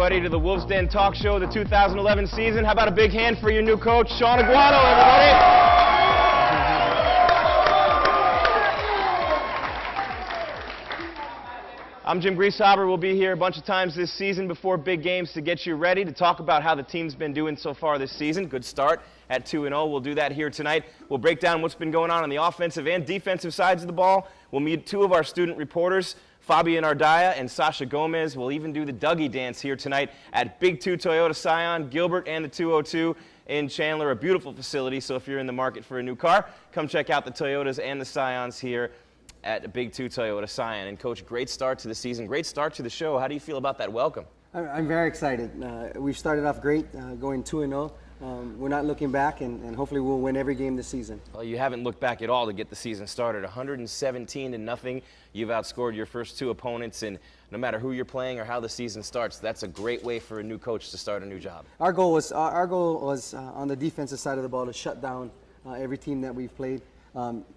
everybody, to the Wolves Den Talk Show, the 2011 season. How about a big hand for your new coach, Sean Aguano, everybody? I'm Jim Grieshaber. We'll be here a bunch of times this season before big games to get you ready to talk about how the team's been doing so far this season. Good start at 2-0. We'll do that here tonight. We'll break down what's been going on the offensive and defensive sides of the ball. We'll meet two of our student reporters, Fabian Ardaya and Sasha Gomez. We'll even do the Dougie dance here tonight at Big 2 Toyota Scion, Gilbert and the 202 in Chandler, a beautiful facility. So if you're in the market for a new car, come check out the Toyotas and the Scions here at Big 2 Toyota Scion. And Coach, great start to the season, great start to the show. How do you feel about that welcome? I'm very excited. We've started off great, going 2-0. We're not looking back, and hopefully we'll win every game this season. Well, you haven't looked back at all to get the season started. 117-0. You've outscored your first two opponents, and no matter who you're playing or how the season starts, that's a great way for a new coach to start a new job. Our goal was on the defensive side of the ball to shut down every team that we've played.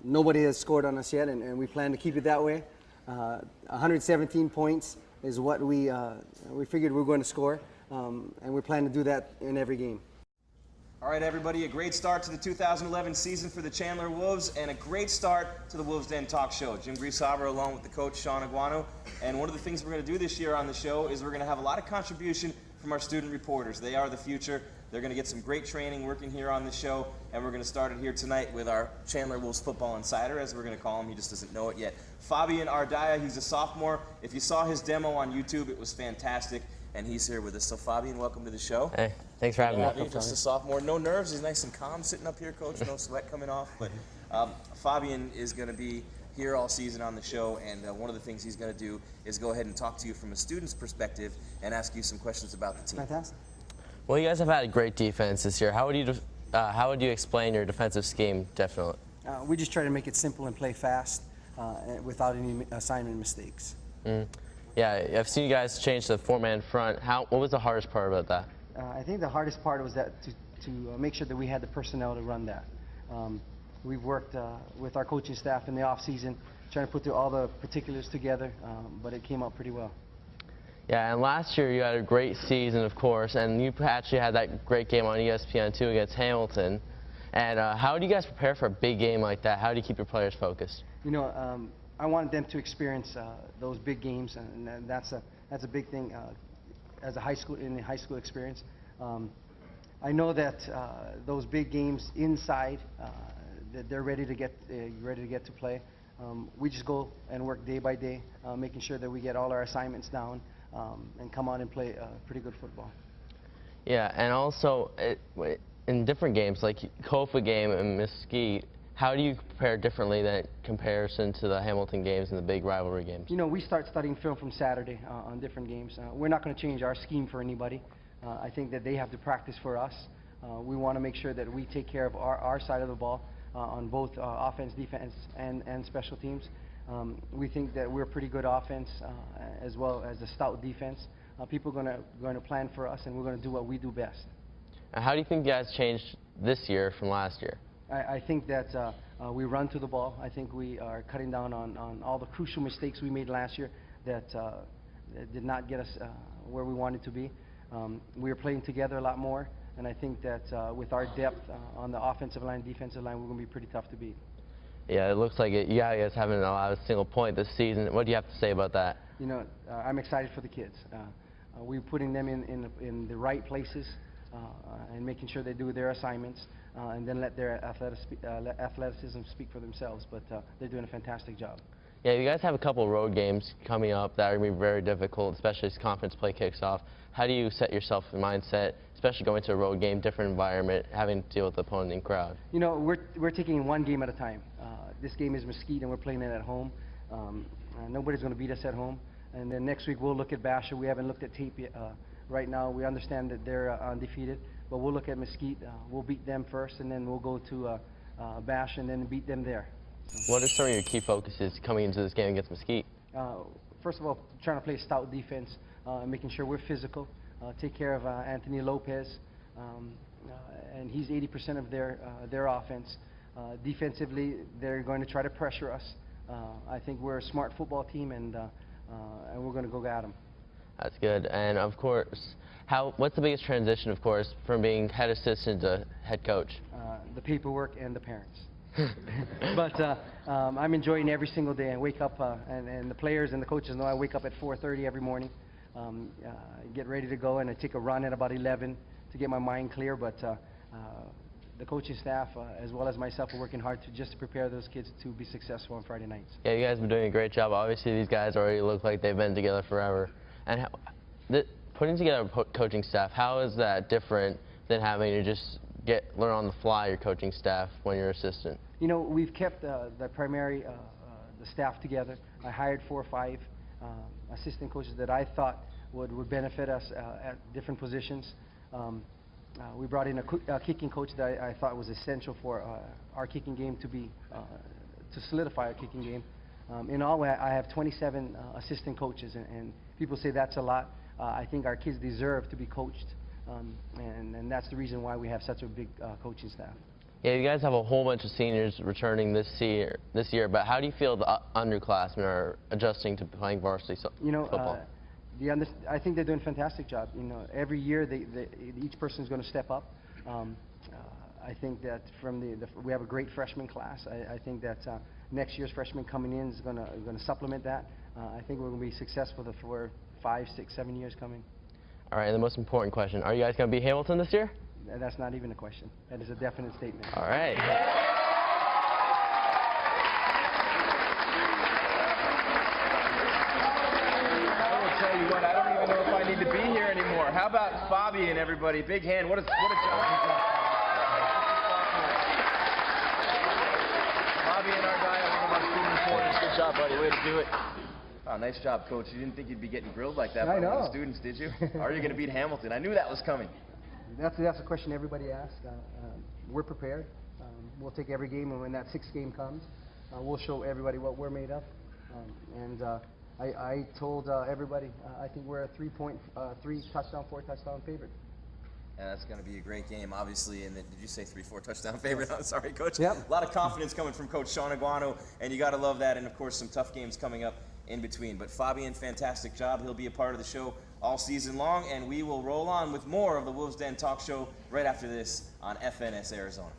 Nobody has scored on us yet, and we plan to keep it that way. 117 points is what we figured we were going to score, and we plan to do that in every game. All right, everybody, a great start to the 2011 season for the Chandler Wolves, and a great start to the Wolves Den Talk Show. Jim Grieshaber along with the coach, Sean Aguano. And one of the things we're going to do this year on the show is we're going to have a lot of contribution from our student reporters. They are the future. They're going to get some great training working here on the show, and we're going to start it here tonight with our Chandler Wolves football insider, as we're going to call him. He just doesn't know it yet. Fabian Ardaya, he's a sophomore. If you saw his demo on YouTube, it was fantastic, and he's here with us. So Fabian, welcome to the show. Hey, thanks for having me. Just a sophomore. No nerves. He's nice and calm sitting up here, Coach. No sweat coming off. But Fabian is going to be here all season on the show, and one of the things he's going to do is go ahead and talk to you from a student's perspective and ask you some questions about the team. Fantastic. Well, you guys have had a great defense this year. How would you explain your defensive scheme? Definitely. We just try to make it simple and play fast without any assignment mistakes. Yeah, I've seen you guys change to the four-man front. What was the hardest part about that? I think the hardest part was that to make sure that we had the personnel to run that. We've worked with our coaching staff in the off-season, trying to put all the particulars together, but it came out pretty well. Yeah, and last year you had a great season, of course, and you actually had that great game on ESPN2 against Hamilton. And how do you guys prepare for a big game like that? How do you keep your players focused? You know, I wanted them to experience those big games, and that's a big thing as a high school experience. I know that those big games inside, that they're ready to get to play. We just go and work day by day, making sure that we get all our assignments down. And come out and play pretty good football. Yeah, and also in different games, like Kofa game and Mesquite, how do you prepare differently than comparison to the Hamilton games and the big rivalry games? You know, we start studying film from Saturday on different games. We're not going to change our scheme for anybody. I think that they have to practice for us. We want to make sure that we take care of our side of the ball on both offense, defense, and special teams. We think that we're a pretty good offense as well as a stout defense. People are going to plan for us, and we're going to do what we do best. How do you think you guys changed this year from last year? I think that we run to the ball. I think we are cutting down on all the crucial mistakes we made last year that did not get us where we wanted to be. We are playing together a lot more, and I think that with our depth on the offensive line, defensive line, we're going to be pretty tough to beat. Yeah, it looks like it. You guys haven't allowed a single point this season. What do you have to say about that? You know, I'm excited for the kids. We're putting them in the right places and making sure they do their assignments and then let their athleticism speak for themselves. But they're doing a fantastic job. Yeah, you guys have a couple road games coming up that are going to be very difficult, especially as conference play kicks off. How do you set yourself in mindset, especially going to a road game, different environment, having to deal with the opponent and crowd? You know, we're taking one game at a time. This game is Mesquite, and we're playing it at home. Nobody's going to beat us at home. And then next week we'll look at Basher. We haven't looked at tape yet. Right now we understand that they're undefeated, but we'll look at Mesquite. We'll beat them first, and then we'll go to Basher and then beat them there. What are some of your key focuses coming into this game against Mesquite? First of all, trying to play a stout defense, making sure we're physical, take care of Anthony Lopez, and he's 80% of their offense. Defensively, they're going to try to pressure us. I think we're a smart football team, and we're going to go at them. That's good. And of course, what's the biggest transition, of course, from being head assistant to head coach? The paperwork and the parents. But I'm enjoying every single day. I wake up, and the players and the coaches know I wake up at 4:30 every morning, get ready to go, and I take a run at about 11 to get my mind clear. But the coaching staff, as well as myself, are working hard just to prepare those kids to be successful on Friday nights. Yeah, you guys have been doing a great job. Obviously, these guys already look like they've been together forever. And putting together a coaching staff, how is that different than having to just learn on the fly your coaching staff when you're assistant? You know, we've kept the primary, the staff together. I hired 4 or 5 assistant coaches that I thought would benefit us at different positions. We brought in a kicking coach that I thought was essential for our kicking game to solidify our kicking game. In all, I have 27 assistant coaches, and people say that's a lot. I think our kids deserve to be coached, and that's the reason why we have such a big coaching staff. Yeah, you guys have a whole bunch of seniors returning this year, but how do you feel the underclassmen are adjusting to playing varsity football? I think they're doing a fantastic job. You know, every year each person is going to step up. I think that we have a great freshman class. I think that next year's freshman coming in is going to supplement that. I think we're going to be successful for 5, 6, 7 years coming. All right, and the most important question: are you guys going to beat Hamilton this year? That's not even a question. That is a definite statement. All right. Tell you what, I don't even know if I need to be here anymore. How about Fabian, everybody? Big hand. What a job he's done. Fabian Ardaya, one of our student reporters. Good job, buddy. Way to do it. Oh, nice job, Coach. You didn't think you'd be getting grilled like that by one of the students, did you? Are you going to beat Hamilton? I knew that was coming. That's a question everybody asks. We're prepared. We'll take every game, and when that 6th game comes, we'll show everybody what we're made of. I told everybody, I think we're a 3 touchdown, 4 touchdown favorite. And that's going to be a great game, obviously. And did you say 3-4 touchdown favorite? I'm sorry, Coach. Yep. A lot of confidence coming from Coach Sean Aguano, and you got to love that. And of course, some tough games coming up in between. But Fabian, fantastic job. He'll be a part of the show all season long, and we will roll on with more of the Wolves Den Talk Show right after this on FNS Arizona.